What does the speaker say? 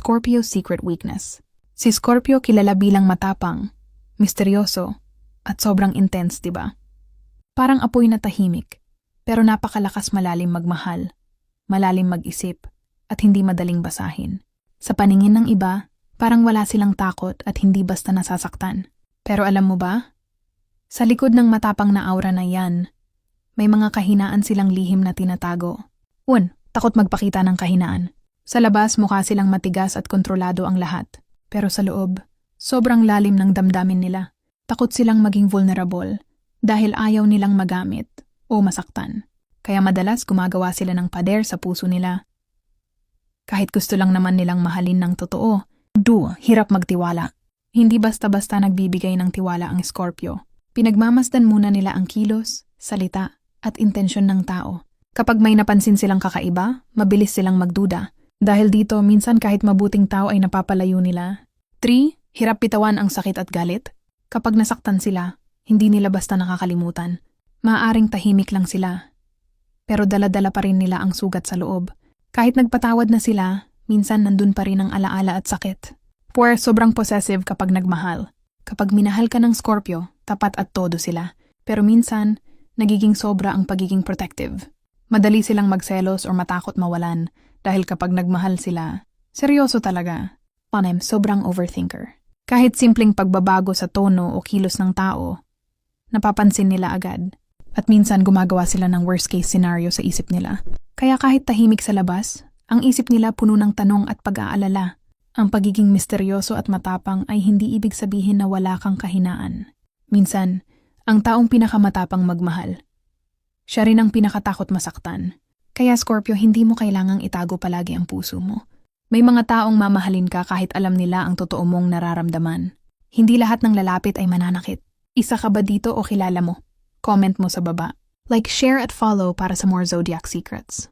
Scorpio's secret weakness. Si Scorpio kilala bilang matapang, misteryoso, at sobrang intense, diba? Parang apoy na tahimik, pero napakalakas malalim magmahal, malalim mag-isip, at hindi madaling basahin. Sa paningin ng iba, parang wala silang takot at hindi basta nasasaktan. Pero alam mo ba? Sa likod ng matapang na aura na yan, may mga kahinaan silang lihim na tinatago. Takot magpakita ng kahinaan. Sa labas, mukha silang matigas at kontrolado ang lahat. Pero sa loob, sobrang lalim ng damdamin nila. Takot silang maging vulnerable dahil ayaw nilang magamit o masaktan. Kaya madalas gumagawa sila ng pader sa puso nila. Kahit gusto lang naman nilang mahalin ng totoo, hirap magtiwala. Hindi basta-basta nagbibigay ng tiwala ang Scorpio. Pinagmamasdan muna nila ang kilos, salita, at intensyon ng tao. Kapag may napansin silang kakaiba, mabilis silang magduda. Dahil dito, minsan kahit mabuting tao ay napapalayo nila. 3. Hirap bitawan ang sakit at galit. Kapag nasaktan sila, hindi nila basta nakakalimutan. Maaaring tahimik lang sila. Pero dala-dala pa rin nila ang sugat sa loob. Kahit nagpatawad na sila, minsan nandun pa rin ang alaala at sakit. 4. Sobrang possessive kapag nagmahal. Kapag minahal ka ng Scorpio, tapat at todo sila. Pero minsan, nagiging sobra ang pagiging protective. Madali silang magselos o matakot mawalan dahil kapag nagmahal sila, seryoso talaga. Sobrang overthinker. Kahit simpleng pagbabago sa tono o kilos ng tao, napapansin nila agad. At minsan gumagawa sila ng worst case scenario sa isip nila. Kaya kahit tahimik sa labas, ang isip nila puno ng tanong at pag-aalala. Ang pagiging misteryoso at matapang ay hindi ibig sabihin na wala kang kahinaan. Minsan, ang taong pinakamatapang magmahal, siya rin ang pinakatakot masaktan. Kaya Scorpio, hindi mo kailangang itago palagi ang puso mo. May mga taong mamahalin ka kahit alam nila ang totoo mong nararamdaman. Hindi lahat ng lalapit ay mananakit. Isa ka ba dito o kilala mo? Comment mo sa baba. Like, share at follow para sa more Zodiac secrets.